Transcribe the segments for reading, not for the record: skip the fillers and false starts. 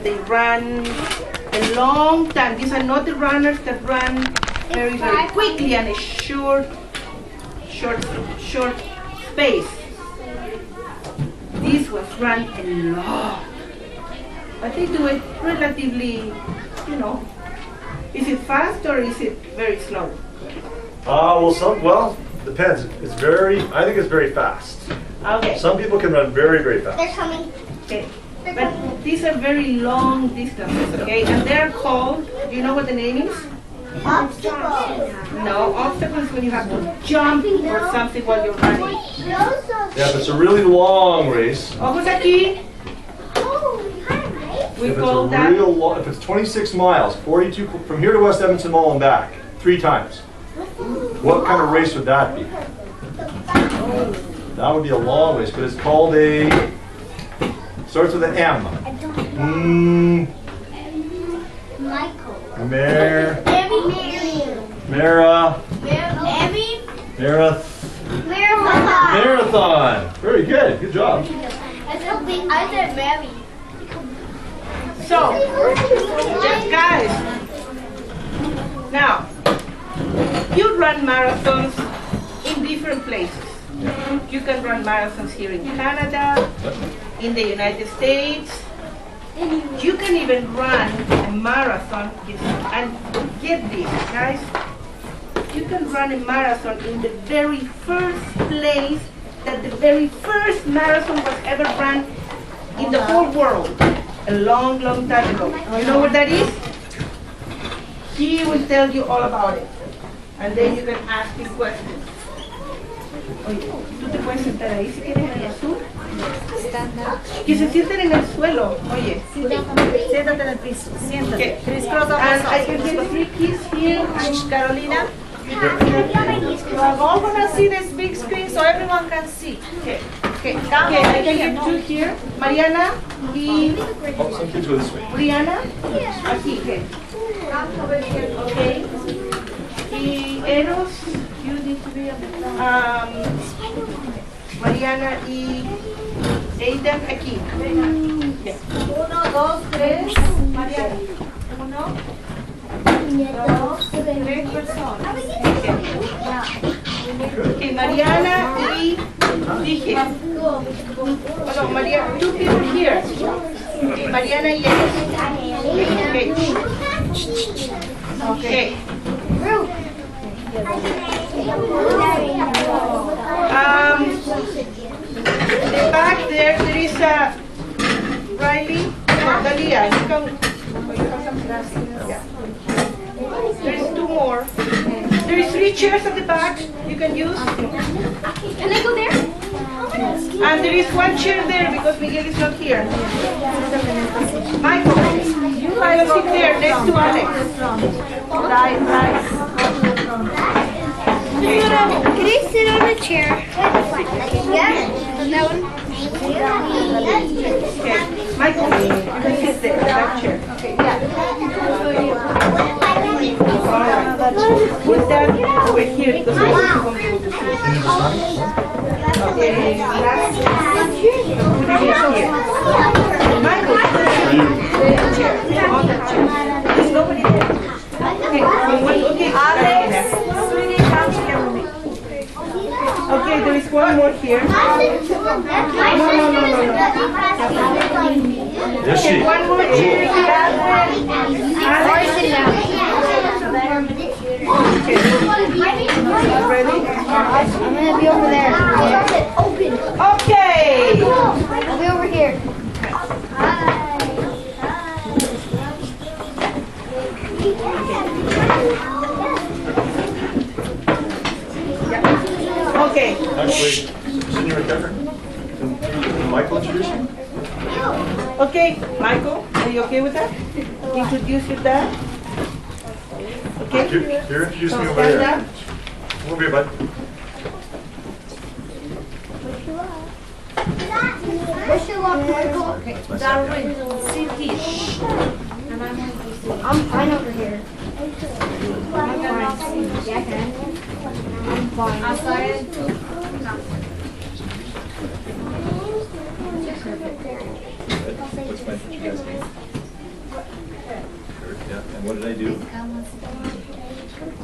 and they run a long time. These are not the runners that run very, very quickly and a short space. These ones run a lot, but they do it relatively, you know. Is it fast or is it very slow? Well, depends. I think it's very fast. Okay. Some people can run very, very fast. They're coming. Okay. But these are very long distances, okay? And they're called, do you know what the name is? Obstacles. No, obstacles when you have to jump or something while you're running. Yeah, if it's a really long race. Ojos aquí. We If call it's a that. real long, if it's 26 miles, 42 from here to West Edmonton Mall and back, 3 times. What kind of race would that be? That would be a long race, but it's called starts with an M. Michael. Marathon. Very good. Good job. I said Mary. So, guys, now, you run marathons in different places. You can run marathons here in Canada, in the United States. You can even run a marathon, and get this, guys. You can run a marathon in the very first place that the very first marathon was ever run in the whole world. A long, long time ago. You know what that is? He will tell you all about it. And then you can ask him questions. Oye, tú te puedes sentar ahí si quieres, María Azul. Que se sienten en el suelo. Oye. Siéntate en el piso. Siéntate. And I can get 3 kids here. Carolina. We are all gonna see this big screen so everyone can see. Okay. Okay, I can get 2 here. Mariana y Some kids go this way. Brianna. Aquí, okay. Okay. Y Eros, you need to be Mariana y Aidan aquí. Yeah. 1, 2, 3. Mariana. 1, 2, 3 personas. Okay, Mariana y dije. Oh, no, Maria, 2 people here. Okay, Mariana y Eros. Okay. Okay. The back there is a Riley, Dalia. You can. Yeah. There is 2 more. There is 3 chairs at the back you can use. Can I go there? And there is 1 chair there because Miguel is not here. Michael, you can sit there next to Alex. Can I sit on a chair? Yeah. That one? Okay, Michael, you can sit there, that chair. Okay, Alright, put that over here because I won't be able to see. Okay, last put it here. Michael, that chair, on that chair. There's nobody there. Okay, Alex, sweetie, come here with me. okay, there is 1 more here. No. Yes, Okay, she. 1 more chair. Okay. Ready? I'm gonna be over there. Okay. I'll be over here. Okay. Actually, Senior McKeckeran, can Michael introduce you? Okay, Michael, are you okay with that? Introduce your dad. Okay. Here, introduce So me over stand here. up. Come over here, bud. Where's your lock, Michael? Darwin, sit here. And I'm going to sit. I'm fine over here. I'm fine. Yeah, I can. I'm fine. Outside. What's my guys' name? Yeah, and what did I do?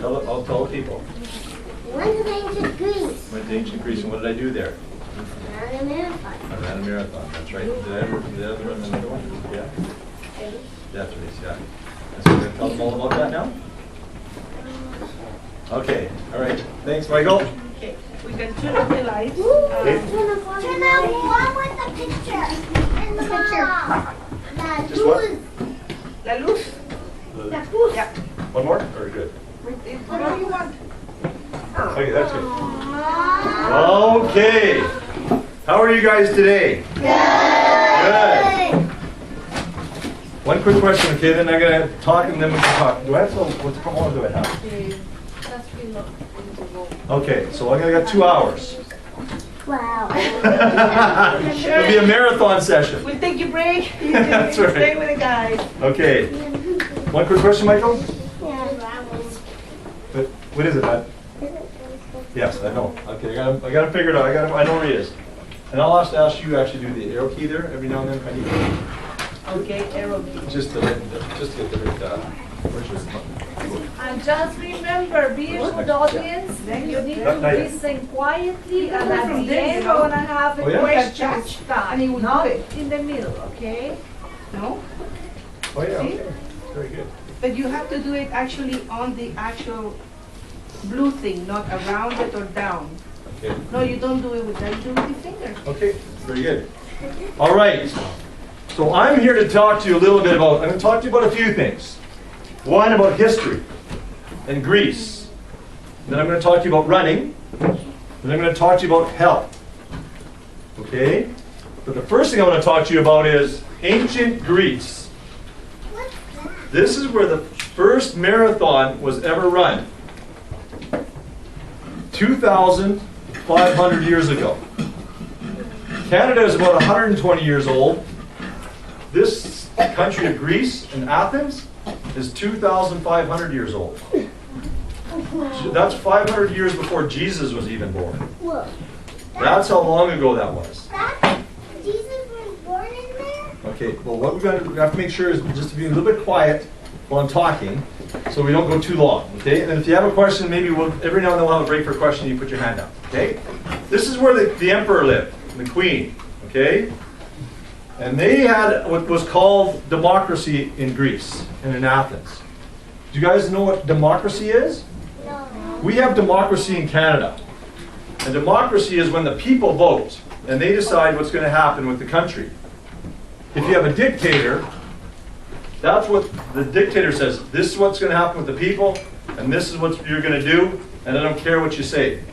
I'll tell the people. Went to ancient Greece. Went to ancient Greece, and what did I do there? Ran a marathon. I ran a marathon, that's right. Did I ever run another one? Yeah. Death race, yeah. And so we're going to tell them all about that now? Okay, all right. Thanks, Michael. Okay, we can turn off the lights. Okay. Turn out one with the picture. In the picture. Just what? La luz. La luz. Yeah. One more? Or good? Whatever you want. Okay, that's good. Okay. How are you guys today? Good. One quick question, okay? Then I'm going to talk and then we can talk. Do I have some? How long do I have? Okay, so I'm going to get 2 hours. Wow. It'll be a marathon session. We'll take your break. You can That's right. stay with the guys. Okay. One quick question, Michael? Yeah. But what is it, Matt? Yes, I know. Okay, I gotta figure it out. I know where he is. And I'll ask you to actually do the arrow key there every now and then if I need to. Okay, arrow key. Just to get the right, where's your button? And just remember, be a good audience. You need to Not yet. listen quietly, and From at the there, end, you we're know. gonna have a Oh, yeah? question time. And he will Not do it. in the middle, okay? No? Oh, yeah, See? okay. Very good. But you have to do it actually on the actual blue thing, not around it or down. Okay. No, you don't do it with that, you do it with your fingers. Okay, very good. All right. So I'm here to talk to you a little bit about, I'm going to talk to you about a few things. One, about history and Greece. Then I'm going to talk to you about running. Then I'm going to talk to you about health. Okay? But the first thing I want to talk to you about is ancient Greece. This is where the first marathon was ever run. 2,500 years ago. Canada is about 120 years old. This country of Greece and Athens is 2,500 years old. That's 500 years before Jesus was even born. Whoa. That's how long ago that was. Jesus was born in there? Okay, well what we have to make sure is just to be a little bit quiet while I'm talking so we don't go too long, okay? And if you have a question, maybe every now and then we'll have a break for a question, you put your hand up, okay? This is where the emperor lived, the queen, okay? And they had what was called democracy in Greece and in Athens. Do you guys know what democracy is? No. We have democracy in Canada. And democracy is when the people vote and they decide what's going to happen with the country. If you have a dictator, that's what the dictator says. This is what's going to happen with the people, and this is what you're going to do, and I don't care what you say.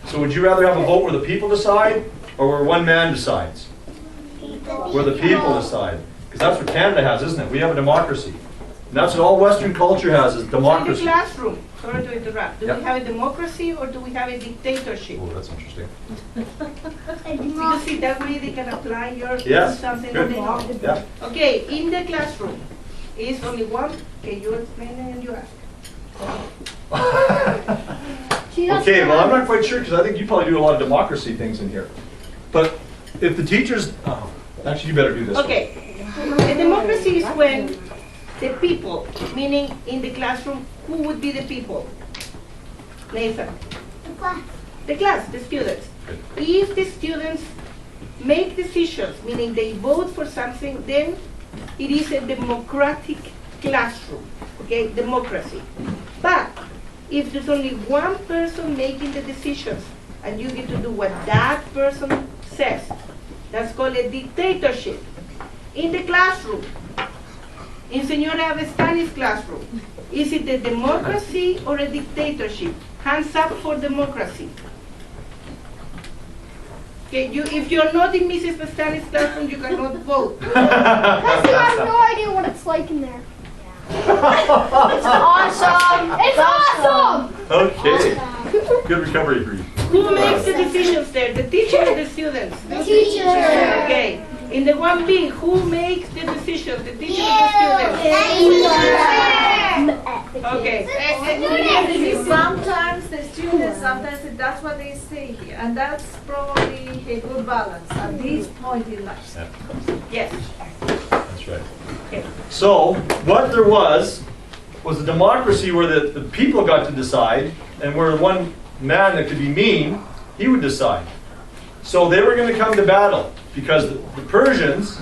So would you rather have a vote where the people decide or where one man decides? Where the people decide. Because that's what Canada has, isn't it? We have a democracy. And that's what all Western culture has, is In democracy. the classroom, sorry to interrupt, do Yep. we have a democracy or do we have a dictatorship? Oh, that's interesting. Because see, that way they can apply your Yes, something good. that they know. Yeah. Okay, in the classroom, is only one, can you explain it and you ask? Okay, well, I'm not quite sure because I think you probably do a lot of democracy things in here. But if the teachers, actually, you better do this one. Okay, a democracy is when the people, meaning in the classroom, who would be the people? Nathan. The class, the students. If the students make decisions, meaning they vote for something, then it is a democratic classroom, okay, democracy. But if there's only one person making the decisions and you get to do what that person says, that's called a dictatorship. In the classroom, in Senora Avestani's classroom, is it a democracy or a dictatorship? Hands up for democracy. Okay, if you're not in Mrs. Vestani's classroom, you cannot vote. Because you have no idea what it's like in there. It's awesome! It's awesome! Okay. Good recovery for you. Who makes the decisions there? The teacher or the students? The teacher. Okay. In the 1B, who makes the decisions? The teacher or the students? Okay. Sometimes the students, sometimes that's what they say here, and that's probably a good balance at this point in life. Yes. That's right. Okay. So, what there was was a democracy where the people got to decide, and where one man that could be mean, he would decide. So they were going to come to battle because the Persians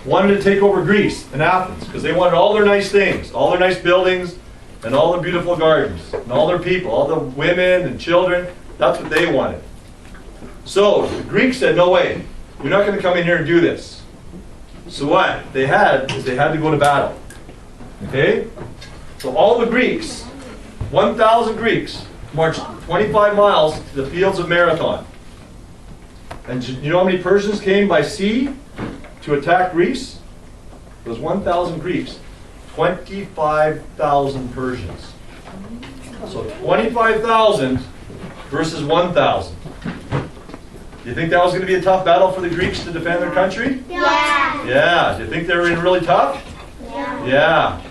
wanted to take over Greece and Athens because they wanted all their nice things, all their nice buildings, and all their beautiful gardens, and all their people, all the women and children. That's what they wanted. So the Greeks said, no way, you're not going to come in here and do this. So what they had is they had to go to battle. Okay? So all the Greeks, 1,000 Greeks, marched 25 miles to the fields of Marathon. And you know how many Persians came by sea to attack Greece? It was 1,000 Greeks. 25,000 Persians. So 25,000 versus 1,000. Do you think that was going to be a tough battle for the Greeks to defend their country? Yeah. Yeah. Do you think they were really tough? Yeah. Yeah.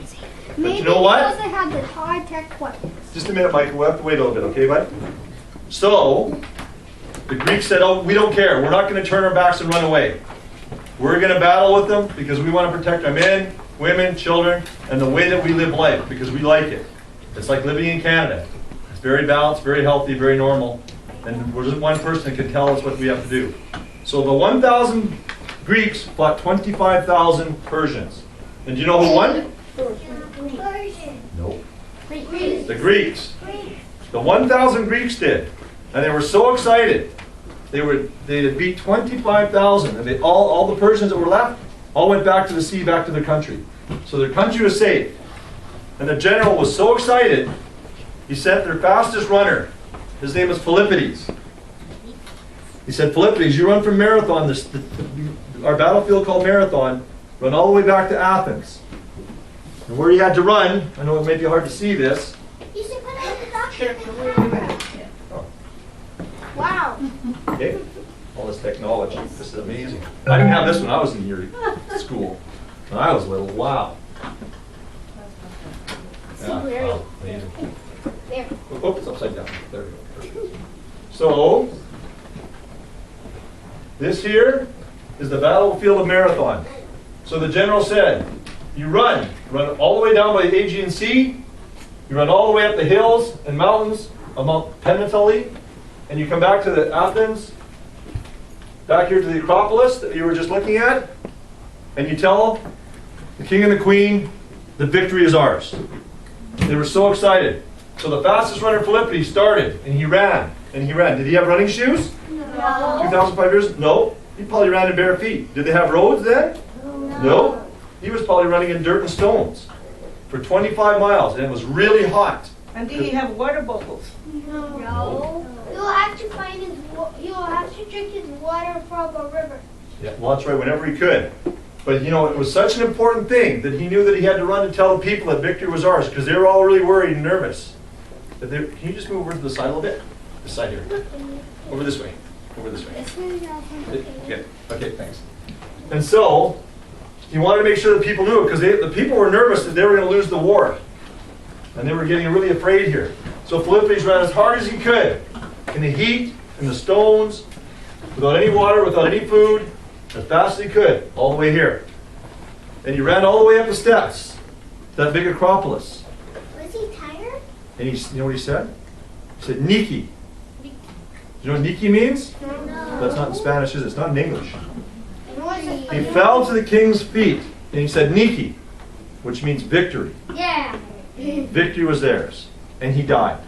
But Maybe you know what? because they had the high-tech weapons. Just a minute, Michael. We'll have to wait a little bit, okay, bud? So, the Greeks said, oh, we don't care. We're not going to turn our backs and run away. We're going to battle with them because we want to protect our men, women, children, and the way that we live life because we like it. It's like living in Canada. It's very balanced, very healthy, very normal. And we're just one person that can tell us what we have to do. So the 1,000 Greeks fought 25,000 Persians. And do you know who won? Nope. The Greeks. The 1,000 Greeks did. And they were so excited. They had beat 25,000. And all the Persians that were left all went back to the sea, back to their country. So their country was safe. And the general was so excited, he sent their fastest runner. His name was Philippides. He said, Philippides, you run from Marathon, our battlefield called Marathon, run all the way back to Athens. And where he had to run, I know it may be hard to see this. You should put it in the document. Wow. Okay? All this technology. This is amazing. I didn't have this when I was in your school. When I was little. Wow. Yeah, wow, amazing. There. Oh, it's upside down. There we go. So, this here is the battlefield of Marathon. So the general said, you run all the way down by the Aegean Sea, you run all the way up the hills and mountains of Mount Pentelicus, and you come back to the Athens, back here to the Acropolis that you were just looking at, and you tell the king and the queen the victory is ours. They were so excited. So the fastest runner, Philippides, started, and he ran, and he ran. Did he have running shoes? No. 2,500 years? No. He probably ran in bare feet. Did they have roads then? No. He was probably running in dirt and stones for 25 miles, and it was really hot. And did he have water bottles? No. You'll have to find his. You'll have to drink his water from a river. Yeah, well, that's right, whenever he could. But, you know, it was such an important thing that he knew that he had to run to tell the people that victory was ours, because they were all really worried and nervous. Can you just move over to the side a little bit? This side here. Over this way. Over this way. Okay, thanks. And so, he wanted to make sure that people knew it, because the people were nervous that they were going to lose the war. And they were getting really afraid here. So Philippides ran as hard as he could, in the heat, in the stones, without any water, without any food, as fast as he could, all the way here. And he ran all the way up the steps, that big Acropolis. Was he tired? And you know what he said? He said, Niki. You know what Niki means? No. That's not in Spanish, is it? It's not in English. He He fell to the king's feet, and he said, Niki, which means victory. Yeah. Victory was theirs. And he died.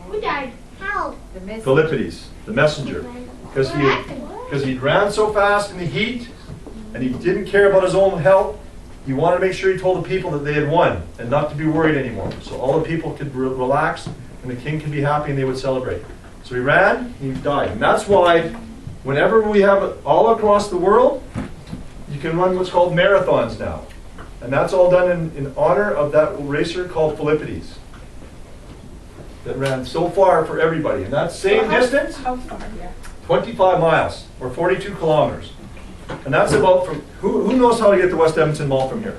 Who died? How? Philippides, the messenger. Because he ran so fast in the heat, and he didn't care about his own health. He wanted to make sure he told the people that they had won, and not to be worried anymore. So all the people could relax, and the king could be happy, and they would celebrate. So he ran, and he died. And that's why, whenever we have it all across the world, you can run what's called marathons now. And that's all done in honor of that racer called Philippides, that ran so far for everybody. And that same distance, How far? Yeah. 25 miles, or 42 kilometers. And that's about from, who knows how to get to West Edmonton Mall from here?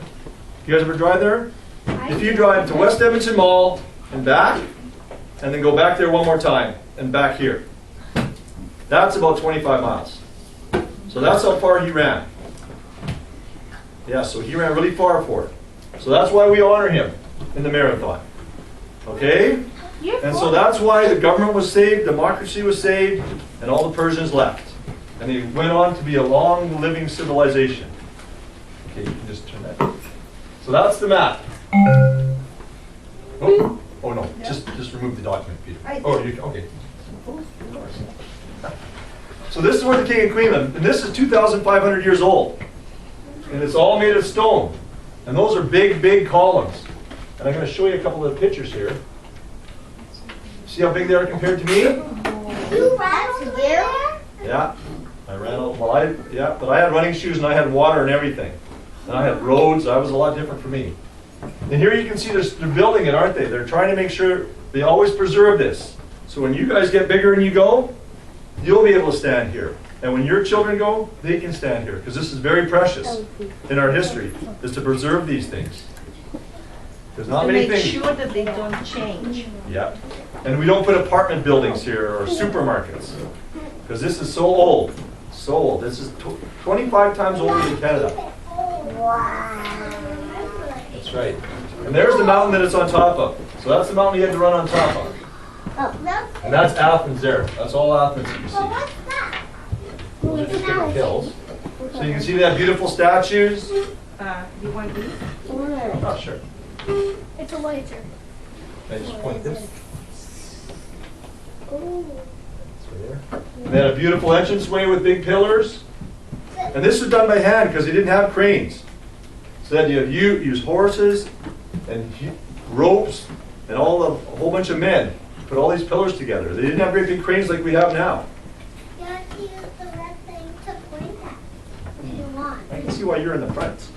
You guys ever drive there? If you drive to West Edmonton Mall and back, and then go back there one more time, and back here, that's about 25 miles. So that's how far he ran. Yeah, so he ran really far for it. So that's why we honor him. in the marathon. Okay? And so that's why the government was saved, democracy was saved, and all the Persians left. And they went on to be a long living civilization. Okay, you can just turn that. So that's the map. Oh, oh no, just remove the document, Peter. Oh, you okay. So this is where the king and queen lived, and this is 2,500 years old. And it's all made of stone. And those are big, big columns. And I'm going to show you a couple of the pictures here. See how big they are compared to me? You ran over there? Yeah. I ran out, well, but I had running shoes and I had water and everything. And I had roads, that was a lot different for me. And here you can see they're building it, aren't they? They're trying to make sure they always preserve this. So when you guys get bigger and you go, you'll be able to stand here. And when your children go, they can stand here. Because this is very precious in our history, is to preserve these things. There's not To many make things. sure that they don't change. Yeah. And we don't put apartment buildings here or supermarkets. Because this is so old. So old. This is 25 times older than Canada. That's right. And there's the mountain that it's on top of. So that's the mountain you had to run on top of. And that's Athens there. That's all Athens that you see. Those are just different hills. So you can see they have beautiful statues. You want these? Oh, sure. It's a lighter. Can I just point this? It's right there. And they had a beautiful entranceway with big pillars. And this was done by hand because they didn't have cranes. So that you use horses and ropes and a whole bunch of men to put all these pillars together. They didn't have great big cranes like we have now. You have to use the red thing to point at. If you want. I can see why you're in the front.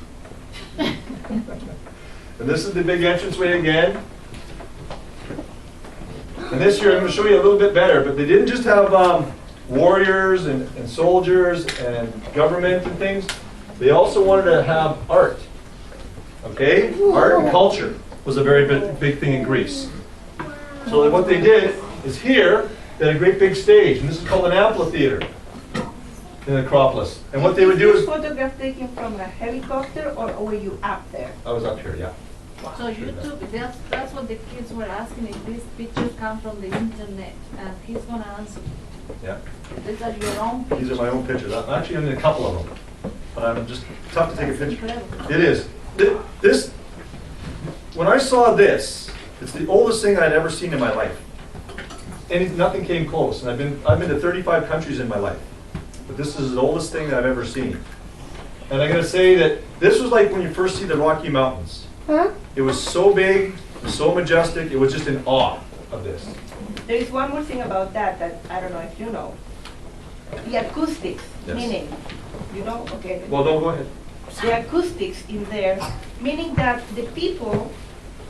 And this is the big entranceway again. And this year I'm going to show you a little bit better, but they didn't just have warriors and soldiers and government and things. They also wanted to have art. Okay? Art and culture was a very big thing in Greece. So what they did is here, they had a great big stage, and this is called an amphitheater in the Acropolis. And what they would do is... photograph taken from a helicopter, or were you up there? I was up here, yeah. So YouTube, that's what the kids were asking, if these pictures come from the internet, and he's gonna answer. Yeah. These are your own pictures. These are my own pictures. I'm actually in a couple of them. But I'm just tough to take a picture. Incredible. It is. This, when I saw this, it's the oldest thing I'd ever seen in my life. And nothing came close. And I've been to 35 countries in my life. But this is the oldest thing that I've ever seen. And I'm going to say that this was like when you first see the Rocky Mountains. Huh? It was so big, so majestic, it was just in awe of this. There is one more thing about that I don't know if you know. The acoustics, Yes. meaning, you know, okay. Well, no, go ahead. The acoustics in there, meaning that the people,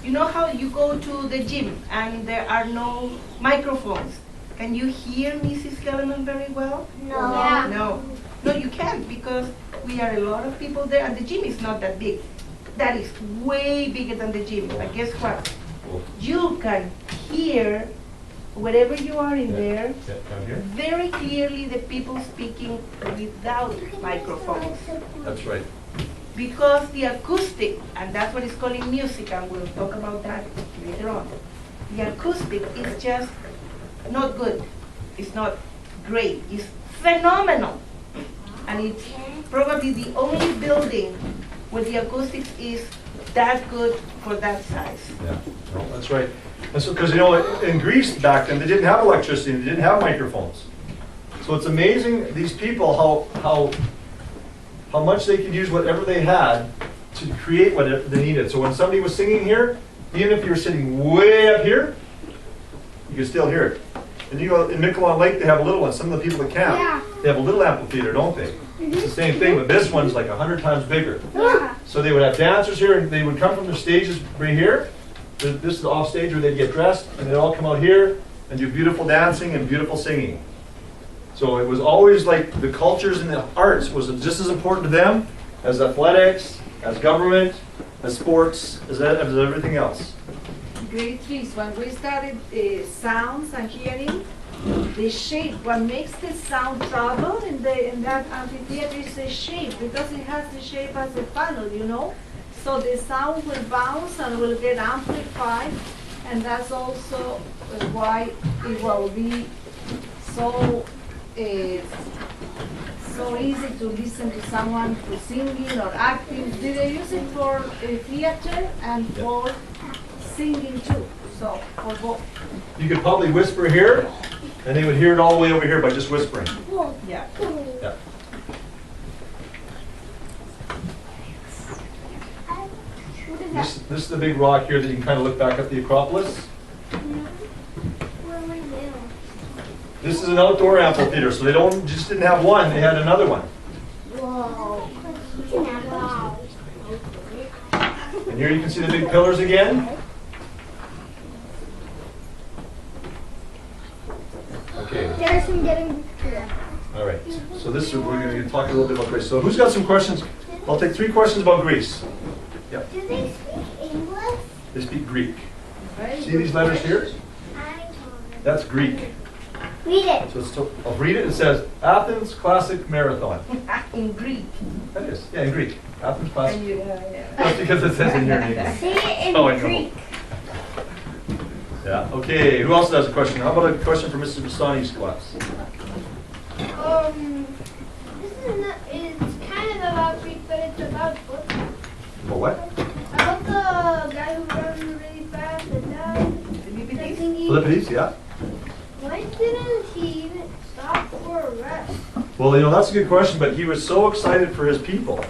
you know how you go to the gym and there are no microphones. Can you hear Mrs. Kellerman very well? No. Yeah. No, you can't, because we are a lot of people there and the gym is not that big. That is way bigger than the gym. But guess what? You can hear wherever you are in there Yeah, down here. very clearly the people speaking without microphones. That's right. Because the acoustic, and that's what is calling music, and we'll talk about that later on. The acoustic is just not good. It's not great. It's phenomenal. And it's probably the only building where the acoustics is that good for that size. Yeah, no, that's right. And so, because you know, in Greece back then, they didn't have electricity, they didn't have microphones. So it's amazing, these people, how much they could use whatever they had to create whatever they needed. So when somebody was singing here, even if you were sitting way up here, you could still hear it. And you know, in McKeckeran Lake, they have a little one. Some of the people that camp, Yeah. they have a little amphitheater, don't they? It's the same thing, but this one's like 100 times bigger. Yeah. So they would have dancers here, and they would come from their stages right here. This is the off stage where they'd get dressed, and they'd all come out here and do beautiful dancing and beautiful singing. So it was always like the cultures and the arts was just as important to them as athletics, as government, as sports, as everything else. Grade 3, when we started sounds and hearing, the shape, what makes the sound travel in that amphitheater is the shape, because it has the shape as a funnel, you know? So the sound will bounce and will get amplified, and that's also why it will be so so easy to listen to someone who's singing or acting. They use it for theater and for singing too. So for both. You could probably whisper here, and they would hear it all the way over here by just whispering. Yeah. Yeah. This is the big rock here that you can kind of look back at the Acropolis. This is an outdoor amphitheater, so they just didn't have one, they had another one. Whoa. And here you can see the big pillars again. Okay. There's him getting. All right. So this is, we're going to talk a little bit about Greece. So who's got some questions? I'll take 3 questions about Greece. Yeah. Do they speak English? They speak Greek. See these letters here? That's Greek. Read it. So I'll read it. It says Athens Classic Marathon. In Greek. That is. Yeah, in Greek. Athens Classic. Yeah. That's because it says in your name. Say it in Oh, I know. Greek. Yeah. Okay. Who else has a question? How about a question for Mrs. Bastani's class? This is not, it's kind of about Greek, but it's about books. For what? About the guy who runs really fast and died. Philippides, yeah. Why didn't he even stop for a rest? Well, you know, that's a good question, but he was so excited for his people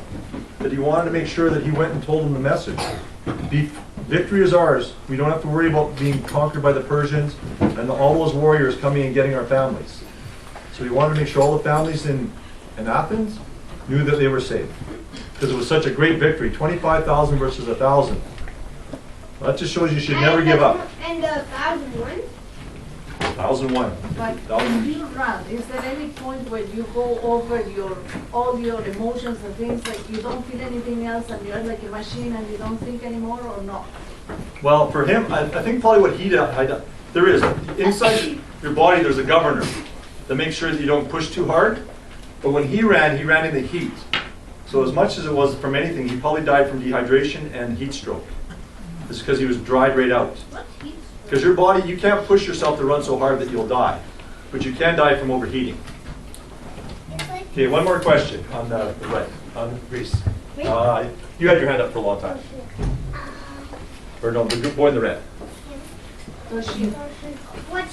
that he wanted to make sure that he went and told them the message. Victory is ours. We don't have to worry about being conquered by the Persians and all those warriors coming and getting our families. So he wanted to make sure all the families in Athens knew that they were safe. Because it was such a great victory, 25,000 versus 1,000. Well, that just shows you should never give up. And 1,001? 1,001. But when you run, is there any point where you go over all your emotions and things, like you don't feel anything else and you're like a machine and you don't think anymore, or not? Well, for him, I think probably what he did, there is, inside your body there's a governor that makes sure that you don't push too hard. But when he ran in the heat. So as much as it was from anything, he probably died from dehydration and heat stroke. It's because he was dried right out. Because your body, you can't push yourself to run so hard that you'll die. But you can die from overheating. Okay, one more question on the right, on Greece. You had your hand up for a long time. Or no, the boy in the red. What's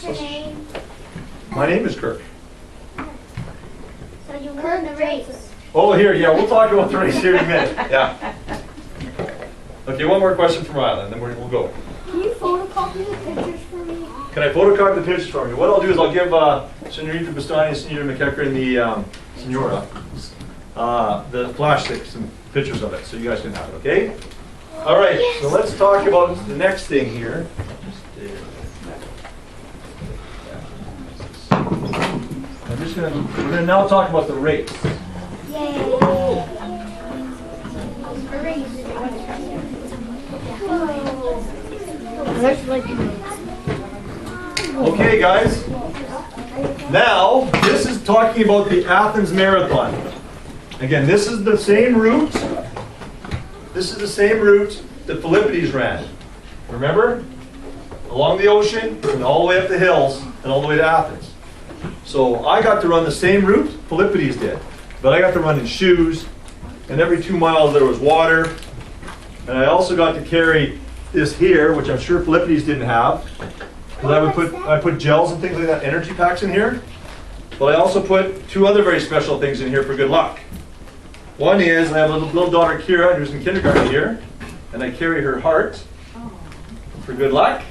your name? My name is Kirk. So you won the race. Oh, here, yeah, we'll talk about the race here in a minute. Yeah. Okay, one more question from Rylan, then we'll go. Can you photocopy the pictures for me? Can I photocopy the pictures for you? What I'll do is I'll give Senorita Bastani and Senorita McKeckeran, the Senora, the flash stick, some pictures of it, so you guys can have it, okay? All right, so let's talk about the next thing here. We're gonna now talk about the race. Yay! Okay, guys. Now, this is talking about the Athens Marathon. Again, this is the same route. This is the same route that Philippides ran. Remember? Along the ocean and all the way up the hills and all the way to Athens. So I got to run the same route Philippides did. But I got to run in shoes, and every 2 miles there was water. And I also got to carry this here, which I'm sure Philippides didn't have. Because I put gels and things like that, energy packs in here. But I also put 2 other very special things in here for good luck. One is, I have a little daughter, Kira, who's in kindergarten here, and I carry her heart for good luck.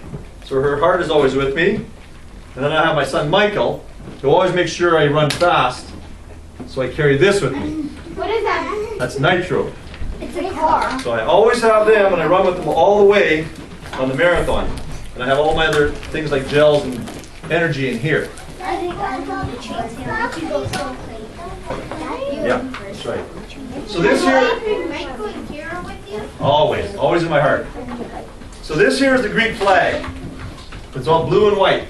So her heart is always with me. And then I have my son, Michael, who always makes sure I run fast. So I carry this with me. What is that? That's nitro. It's a car. So I always have them, and I run with them all the way on the marathon. And I have all my other things like gels and energy in here. I think I saw the chains here. Yeah, that's right. So this here, Michael and Kira with you? always in my heart. So this here is the Greek flag. It's all blue and white.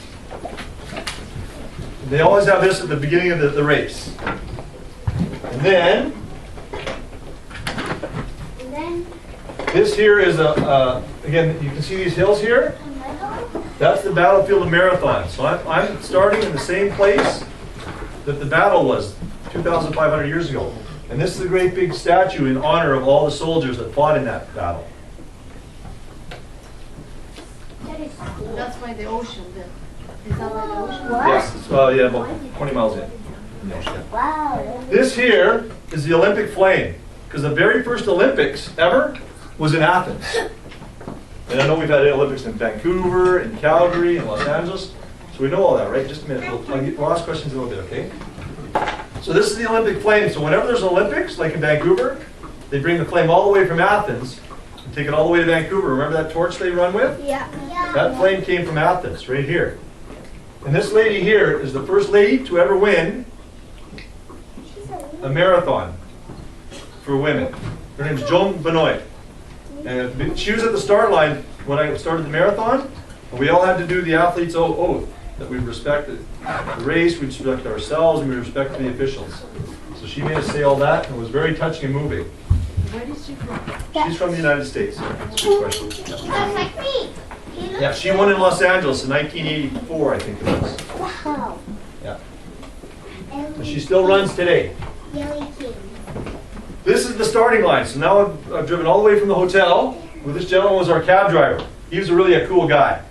They always have this at the beginning of the race. And then This here is again, you can see these hills here? That's the battlefield of Marathon. So I'm starting in the same place that the battle was 2,500 years ago. And this is a great big statue in honor of all the soldiers that fought in that battle. That's by the ocean then. Is that by the ocean? Yes, yeah, about 20 miles in. Wow. This here is the Olympic flame, because the very first Olympics ever was in Athens. And I know we've had Olympics in Vancouver, in Calgary, in Los Angeles, so we know all that, right? Just a minute, we'll ask questions in a little bit, okay? So this is the Olympic flame. So whenever there's Olympics, like in Vancouver, they bring the flame all the way from Athens and take it all the way to Vancouver. Remember that torch they run with? Yeah. That flame came from Athens, right here. And this lady here is the first lady to ever win a marathon for women. Her name's Joan Benoit. And she was at the start line when I started the marathon. And we all had to do the athlete's oath that we respected the race, we respect ourselves, and we respect the officials. So she made us say all that, and it was very touching and moving. Where is she from? She's from the United States. That's a good question. He looks like me. Yeah, she won in Los Angeles in 1984, I think it was. Wow. Yeah. And she still runs today. Yelly King. This is the starting line. So now I've driven all the way from the hotel. Well, this gentleman was our cab driver. He was really a cool guy.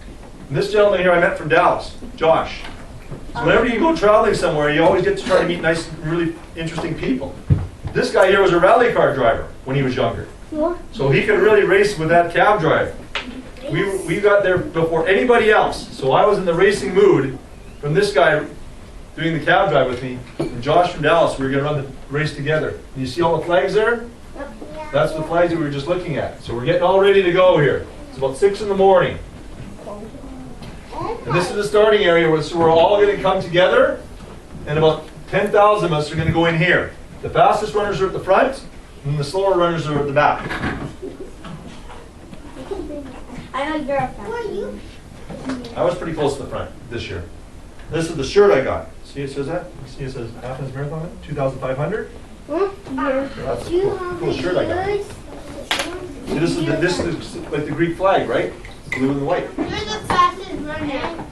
And this gentleman here I met from Dallas, Josh. So whenever you go traveling somewhere, you always get to try to meet nice, really interesting people. This guy here was a rally car driver when he was younger. So he could really race with that cab driver. We got there before anybody else. So I was in the racing mood from this guy doing the cab drive with me. And Josh from Dallas, we were going to run the race together. And you see all the flags there? That's the flags that we were just looking at. So we're getting all ready to go here. It's about 6 in the morning. And this is the starting area where so we're all going to come together. And about 10,000 of us are going to go in here. The fastest runners are at the front, and the slower runners are at the back. I know you're a fan. Who are you? I was pretty close to the front this year. This is the shirt I got. See it says that? See it says Athens Marathon, 2,500? That's a cool shirt I got. See, this is like the Greek flag, right? Blue and white. You're the fastest runner.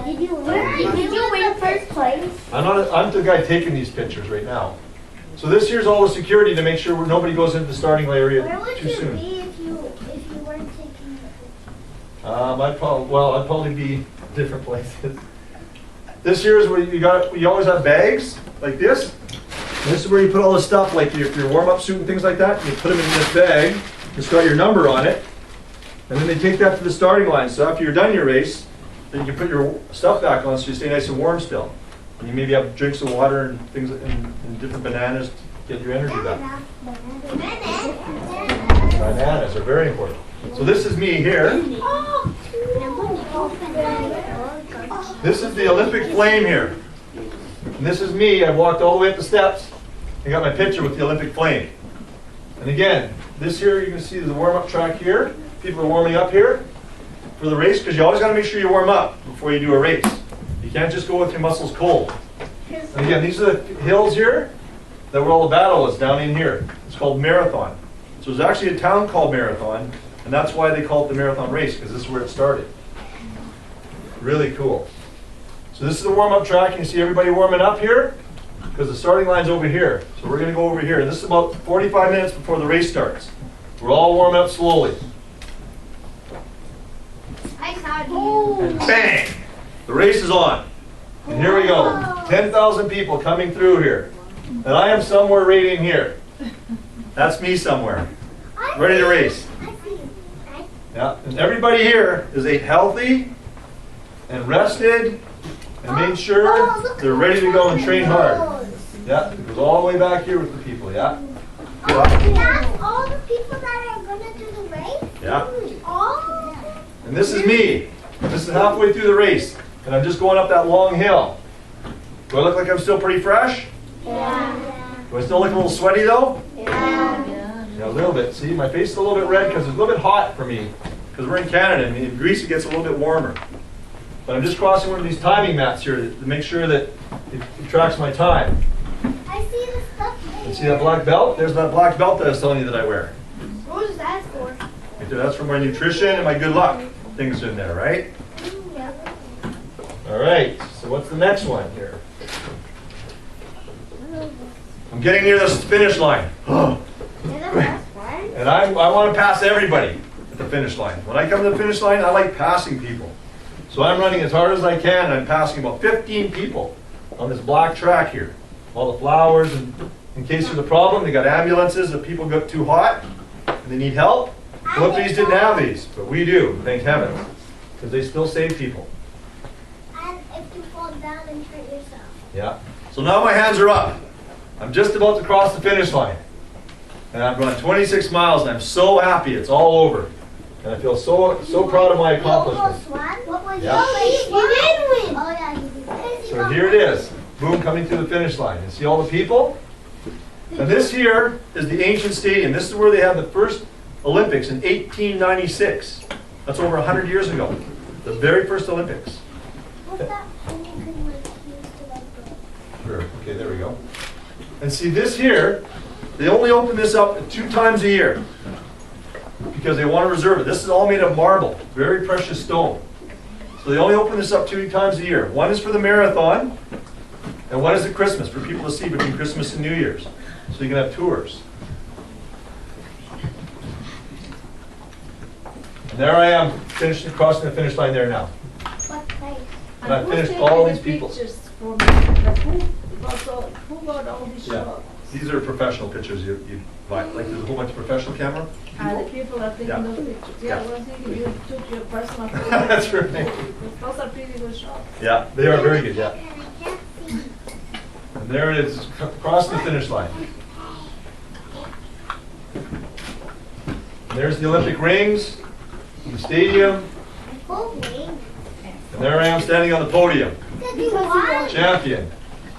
Did you win first place? I'm the guy taking these pictures right now. So this here's all the security to make sure nobody goes into the starting area too soon. Where would you be if you weren't taking the picture? I'd probably be different places. This here is where you always have bags like this. This is where you put all the stuff, like your warm-up suit and things like that. You put them in this bag. It's got your number on it. And then they take that to the starting line. So after you're done your race, then you can put your stuff back on so you stay nice and warm still. And you maybe have drinks of water and things and different bananas to get your energy back. Bananas are very important. So this is me here. This is the Olympic flame here. And this is me. I walked all the way up the steps and got my picture with the Olympic flame. And again, this here you can see the warm-up track here. People are warming up here for the race because you always got to make sure you warm up before you do a race. You can't just go with your muscles cold. And again, these are the hills here that where all the battle was down in here. It's called Marathon. So there's actually a town called Marathon, and that's why they call it the marathon race, because this is where it started. Really cool. So this is the warm-up track. You can see everybody warming up here because the starting line's over here. So we're going to go over here. This is about 45 minutes before the race starts. We're all warming up slowly. And bang! The race is on. And here we go. 10,000 people coming through here. And I am somewhere right in here. That's me somewhere. Ready to race. Yeah. And everybody here is ate healthy and rested and made sure they're ready to go and train hard. Yeah. It goes all the way back here with the people. Yeah. That's all the people that are going to do the race? Yeah. All? And this is me. This is halfway through the race. And I'm just going up that long hill. Do I look like I'm still pretty fresh? Yeah. Do I still look a little sweaty though? Yeah. Yeah, a little bit. See, my face is a little bit red because it's a little bit hot for me. Because we're in Canada and in Greece it gets a little bit warmer. But I'm just crossing one of these timing mats here to make sure that it tracks my time. I see the stuff. You see that black belt? There's that black belt that I was telling you that I wear. What was that for? That's for my nutrition and my good luck. Things in there, right? All right, so what's the next one here? I'm getting near this finish line. And I want to pass everybody at the finish line. When I come to the finish line, I like passing people. So I'm running as hard as I can, and I'm passing about 15 people on this black track here. All the flowers, and in case there's a problem, they got ambulances if people get too hot and they need help. Philippines didn't have these, but we do, thank heaven, because they still save people. And if you fall down and hurt yourself. Yeah. So now my hands are up. I'm just about to cross the finish line. And I've run 26 miles, and I'm so happy it's all over. And I feel so proud of my accomplishment. What was Yeah. You did win. Oh yeah, you did. So here it is. Boom, coming to the finish line. You see all the people? And this here is the ancient stadium. This is where they had the first Olympics in 1896. That's over 100 years ago. The very first Olympics. What's that? And you can like use to like go. Sure. Okay, there we go. And see this here, they only open this up 2 times a year because they want to reserve it. This is all made of marble, very precious stone. So they only open this up 2 times a year. One is for the marathon, and one is at Christmas for people to see between Christmas and New Year's. So you can have tours. And there I am, crossing the finish line there now. What place? And I've finished all these people. Pictures for me? Who got all these Yeah. shots? These are professional pictures you buy. Like there's a whole bunch of professional camera. The people are taking Yeah. those pictures. Yeah. Yeah, I was thinking you took your personal photos. That's right. Those are pretty good shots. Yeah, they are very good, yeah. I can't see. And there it is, crossing the finish line. And there's the Olympic rings, the stadium, Hopefully. and there I am standing on the podium, Did you won? champion.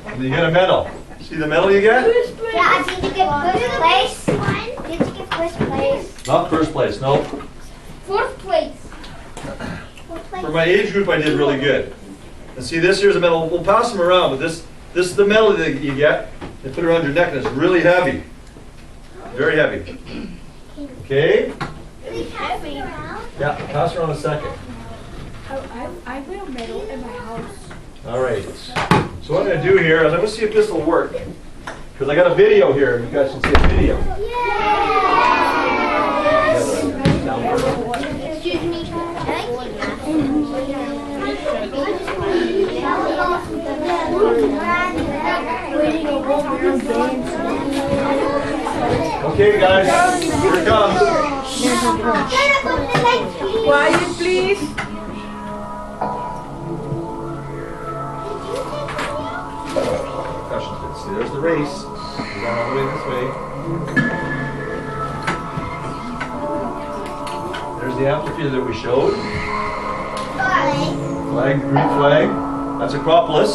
And you get a medal. See the medal you get? Yeah, did you get first place? Did you get first place? Not first place, no. Fourth place. For my age group, I did really good. And see, this here's a medal. We'll pass them around, but this is the medal that you get. They put it around your neck, and it's really heavy. Very heavy. Okay? We pass it around. Yeah, pass around a second. I wear a medal in my house. All right. So what I'm going to do here is I'm going to see if this will work. Because I got a video here, and you guys can see a video. Excuse me. Okay, guys, here it comes. Quiet, please. See, there's the race. We're going all the way this way. There's the amphitheater that we showed. Flag, Greek flag. That's Acropolis.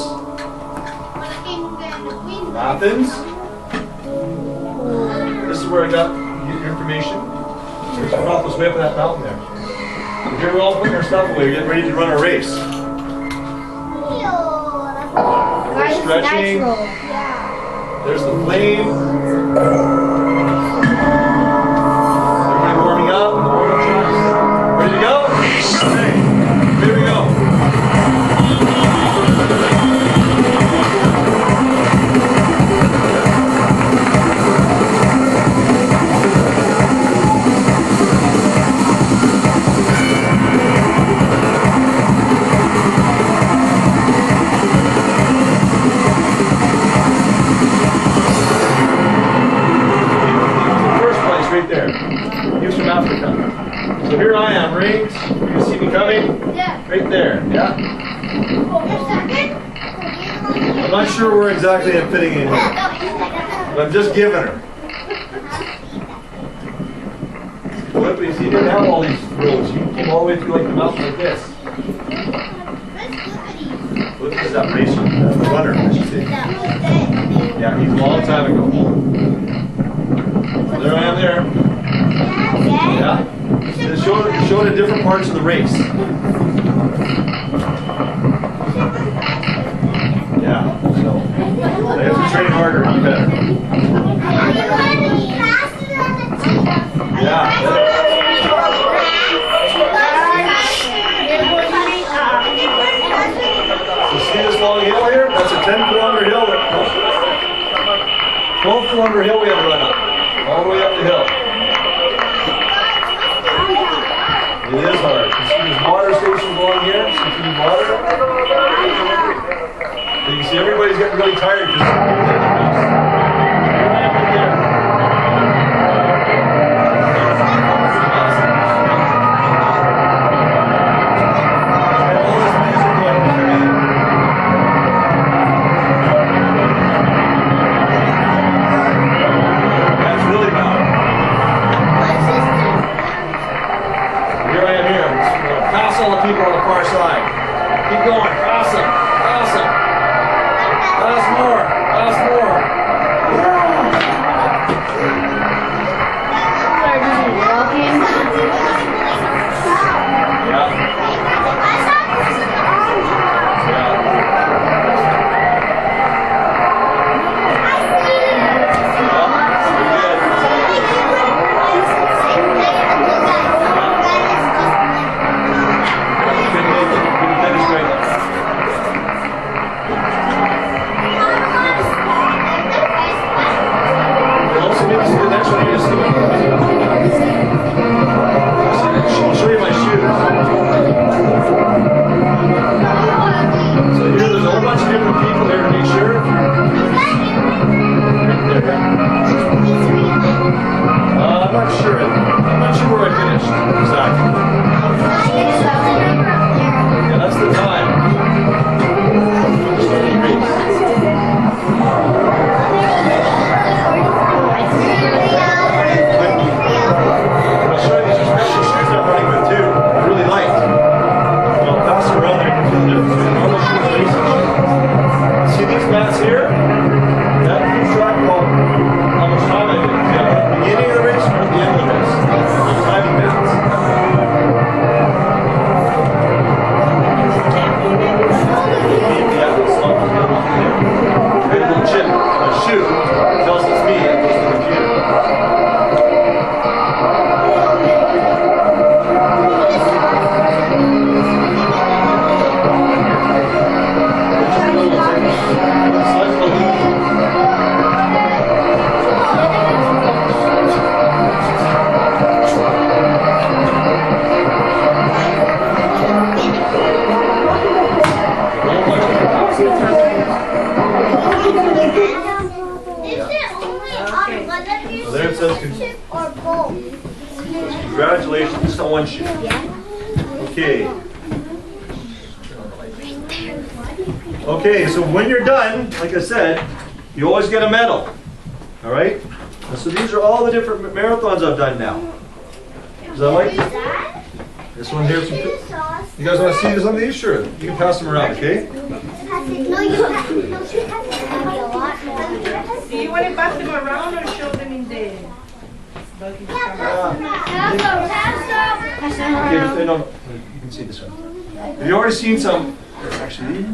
Athens. This is where I got your information. There's Acropolis way up in that mountain there. So here we're all putting our stuff away. We're getting ready to run our race. We're stretching. There's the flame. Everybody warming up in the warm-up trucks. Ready to go? Okay, here we go. Right there. He was from Africa. So here I am, rings. You can see me coming? Yeah. Right there, yeah? I'm not sure where exactly I'm fitting in here, but I'm just giving her. But you see, you didn't have all these roads. You came all the way through like the mountain like this. Look at that racer, that runner, I should say. Yeah, he's a long time ago. There I am there. Yeah. It showed the different parts of the race. Yeah. So I have to train harder and be better. Yeah. really tired because people on the far side. Keep going. Pass them. Pass them. Pass more. Pass more. Congratulations, just on one shoe. Okay. Okay, so when you're done, like I said, you always get a medal. All right? And so these are all the different marathons I've done now. Is that right? This one here. You guys want to see some of these? Sure. You can pass them around, okay? No, you have to. No, she has to be a lot more. Do you want to pass them around or show them in the buggy camera? Okay, no, you can see this one. Have you already seen some? Actually,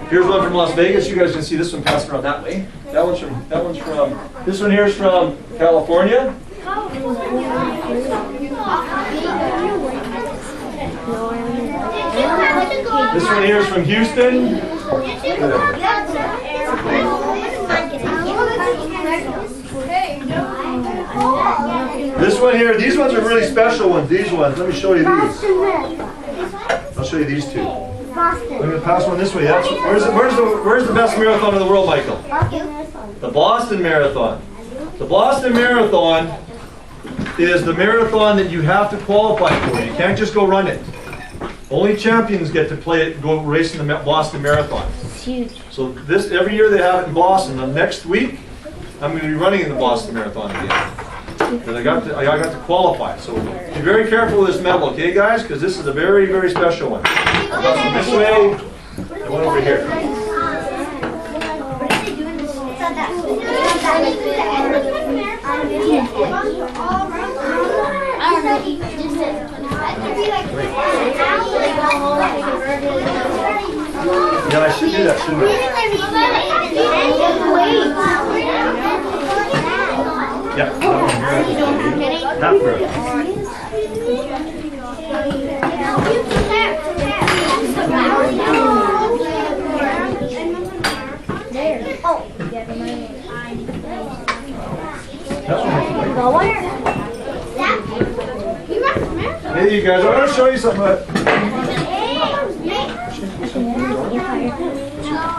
here's one from Las Vegas. You guys can see this one passing around that way. That one's from. This one here is from California. This one here is from Houston. This one here, these ones are really special ones. These ones, let me show you these. I'll show you these two. I'm going to pass one this way. Where's the best marathon in the world, Michael? The Boston Marathon. The Boston Marathon is the marathon that you have to qualify for. You can't just go run it. Only champions get to play it, go race in the Boston Marathon. It's huge. So this every year they have it in Boston. And next week, I'm going to be running in the Boston Marathon again. And I got to qualify. So be very careful with this medal, okay, guys? Because this is a very, very special one. I got one this way, and one over here. Yeah, I should do that, shouldn't I? Yeah, that one. Hey, you guys, I want to show you something.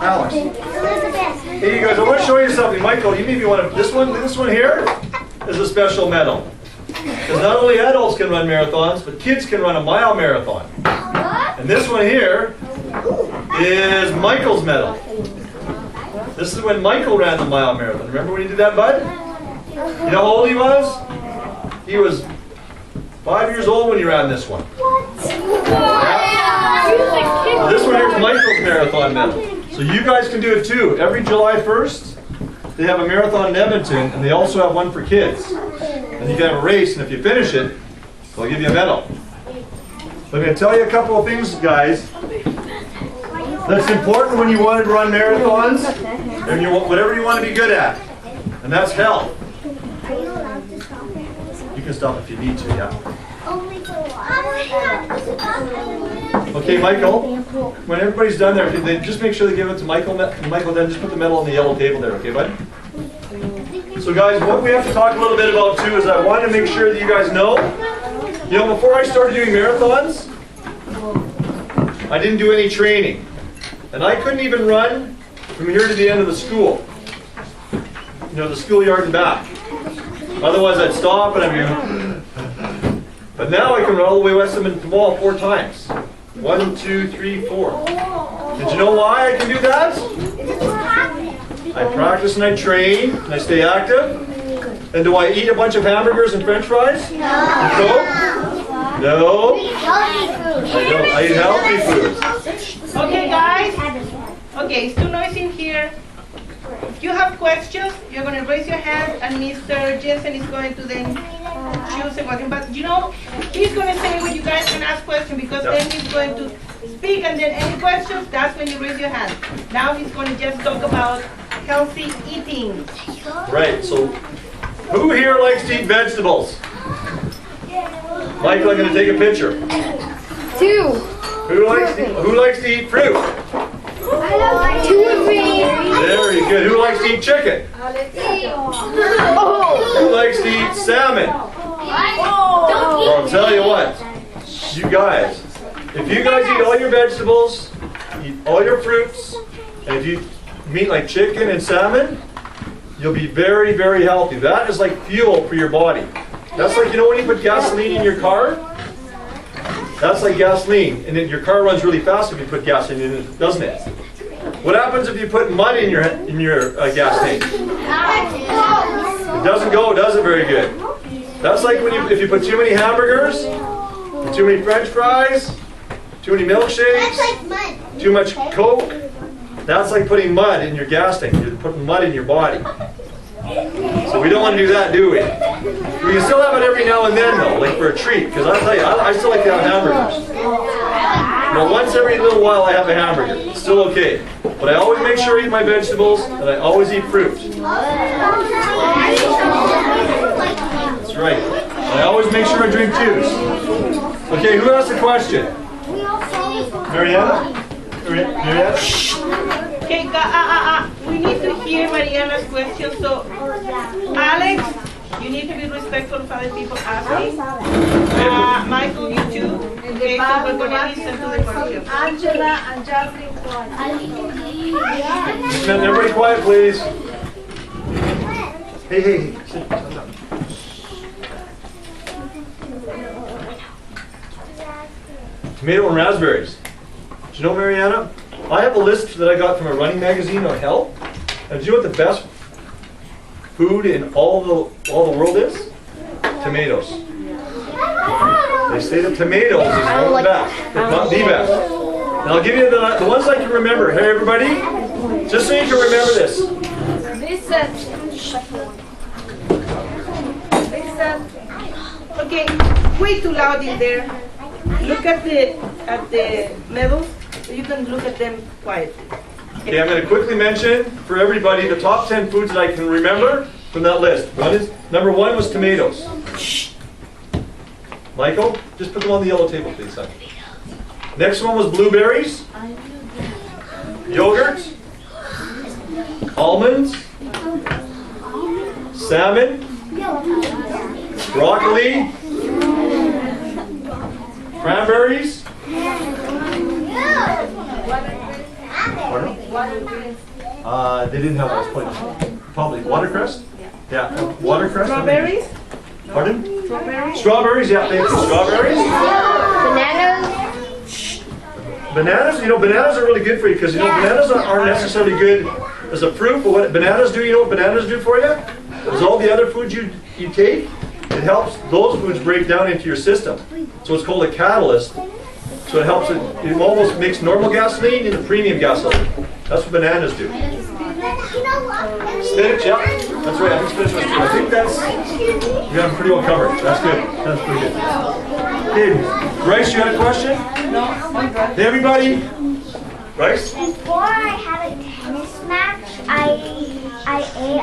Alex. Hey, you guys, I want to show you something. Michael, you maybe want to, this one here is a special medal. Because not only adults can run marathons, but kids can run a mile marathon. And this one here is Michael's medal. This is when Michael ran the mile marathon. Remember when he did that, bud? You know how old he was? He was 5 years old when he ran this one. Yeah. This one here is Michael's marathon medal. So you guys can do it too. Every July 1st, they have a marathon in Edmonton, and they also have one for kids. And you can have a race, and if you finish it, they'll give you a medal. So I'm going to tell you a couple of things, guys, that's important when you want to run marathons, and you want, whatever you want to be good at, and that's health. You can stop if you need to, yeah. Okay, Michael, when everybody's done there, they just make sure they give it to Michael. Michael, then just put the medal on the yellow table there, okay, bud? So guys, what we have to talk a little bit about too is I want to make sure that you guys know, you know, before I started doing marathons, I didn't do any training. And I couldn't even run from here to the end of the school. You know, the schoolyard and back. Otherwise I'd stop and I'd be, but now I can run all the way west of the wall 4 times. 1, 2, 3, 4. Did you know why I can do that? I practice and I train and I stay active. And do I eat a bunch of hamburgers and French fries? No. No. I don't. I eat healthy foods. Okay, guys. Okay, it's too noisy in here. If you have questions, you're going to raise your hand, and Mr. Jensen is going to then choose a question. But you know, he's going to say when you guys can ask questions, because then he's going to speak, and then any questions, that's when you raise your hand. Now he's going to just talk about healthy eating. Right, so who here likes to eat vegetables? Michael, I'm going to take a picture. 2. Who likes to eat fruit? 2 and 3. Very good. Who likes to eat chicken? Who likes to eat salmon? Well, I'll tell you what, you guys, if you guys eat all your vegetables, eat all your fruits, and if you eat like chicken and salmon, you'll be very, very healthy. That is like fuel for your body. That's like, you know when you put gasoline in your car? That's like gasoline, and then your car runs really fast if you put gasoline in it, doesn't it? What happens if you put mud in your gas tank? It doesn't go, does it very good? That's like when if you put too many hamburgers, too many French fries, too many milkshakes, too much Coke. That's like putting mud in your gas tank. You're putting mud in your body. So we don't want to do that, do we? We can still have it every now and then, though, like for a treat. Because I'll tell you, I still like to have hamburgers. Now, once every little while I have a hamburger. It's still okay. But I always make sure I eat my vegetables, and I always eat fruit. That's right. And I always make sure I drink juice. Okay, who asked a question? Mariana? Mariana? Okay, we need to hear Mariana's question. So, Alex, you need to be respectful of other people asking. Michael, you too. Okay, so we're going to listen to the question. Angela and Jasmine quiet. Everybody quiet, please. Hey. Sit down. Tomato and raspberries. Do you know, Mariana? I have a list that I got from a running magazine on health. And do you know what the best food in all the world is? Tomatoes. They say that tomatoes is one of the best, if not the best. And I'll give you the ones I can remember. Hey, everybody, just so you can remember this. Listen. Okay, way too loud in there. Look at the medals. You can look at them quietly. Okay, I'm going to quickly mention for everybody the top 10 foods that I can remember from that list. Number 1 was tomatoes. Michael, just put them on the yellow table, please, son. Next one was blueberries, yogurt, almonds, salmon, broccoli, cranberries. Watercress. They didn't have those places. Probably watercress? Yeah, watercress. Strawberries? Pardon? Strawberries? Strawberries, yeah, thank you. Strawberries. Bananas. Bananas, you know, bananas are really good for you because, you know, bananas aren't necessarily good as a fruit, but what bananas do, you know what bananas do for you? Is all the other foods you take, it helps those foods break down into your system. So it's called a catalyst. So it helps, it almost makes normal gasoline into premium gasoline. That's what bananas do. Spinach, yeah, that's right, I think spinach was too. I think that's, yeah, I'm pretty well covered. That's good, that's pretty good. Hey, Bryce, you had a question? No, I'm good. Hey, everybody. Bryce? Before I had a tennis match, I ate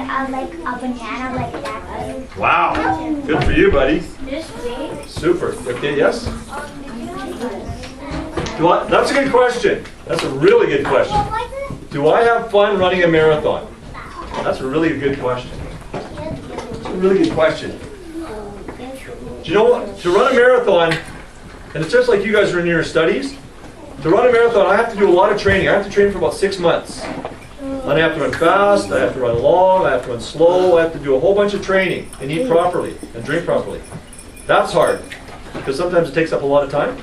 a banana like that. Wow, good for you, buddy. This big. Super. Okay, yes? That's a good question. That's a really good question. Do I have fun running a marathon? That's a really good question. It's a really good question. Do you know what? To run a marathon, and it's just like you guys are in your studies, to run a marathon, I have to do a lot of training. I have to train for about 6 months. And I have to run fast, I have to run long, I have to run slow, I have to do a whole bunch of training and eat properly and drink properly. That's hard, because sometimes it takes up a lot of time.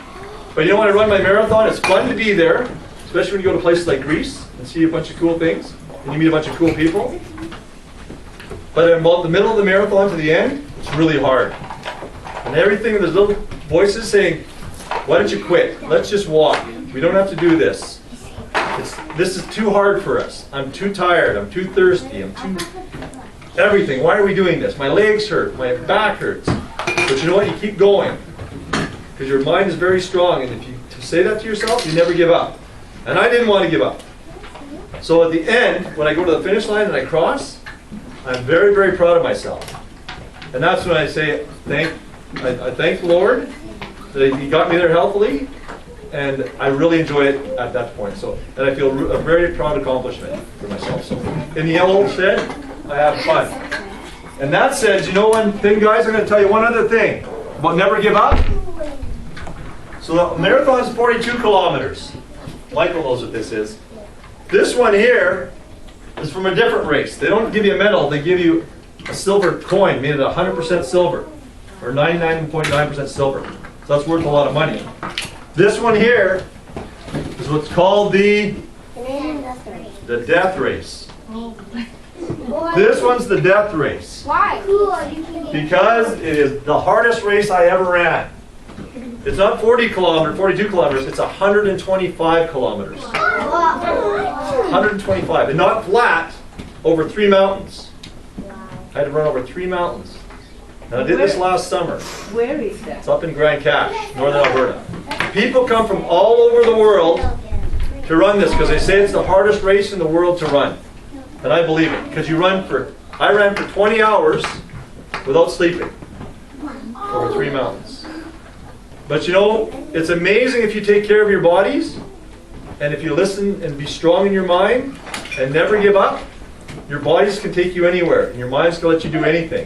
But you know, when I run my marathon, it's fun to be there, especially when you go to places like Greece and see a bunch of cool things, and you meet a bunch of cool people. But in about the middle of the marathon to the end, it's really hard. And everything, there's little voices saying, why don't you quit? Let's just walk. We don't have to do this. This is too hard for us. I'm too tired. I'm too thirsty. I'm too everything. Why are we doing this? My legs hurt. My back hurts. But you know what? You keep going. Because your mind is very strong. And if you say that to yourself, you never give up. And I didn't want to give up. So at the end, when I go to the finish line and I cross, I'm very, very proud of myself. And that's when I say, I thank the Lord that He got me there healthily. And I really enjoy it at that point. So, and I feel a very proud accomplishment for myself. So, in the yellow said, I have fun. And that says, you know one thing, guys, I'm going to tell you one other thing about never give up. So the marathon is 42 kilometers. Michael knows what this is. This one here is from a different race. They don't give you a medal, they give you a silver coin made of 100% silver, or 99.9% silver. So that's worth a lot of money. This one here is what's called the death race. This one's the death race. Why? Because it is the hardest race I ever ran. It's not 40 kilometers, 42 kilometers, it's 125 kilometers. 125, and not flat, over 3 mountains. I had to run over 3 mountains. And I did this last summer. Where is that? It's up in Grand Cache, northern Alberta. People come from all over the world to run this because they say it's the hardest race in the world to run. And I believe it, because I ran for 20 hours without sleeping over 3 mountains. But you know, it's amazing if you take care of your bodies and if you listen and be strong in your mind and never give up, your bodies can take you anywhere and your minds can let you do anything.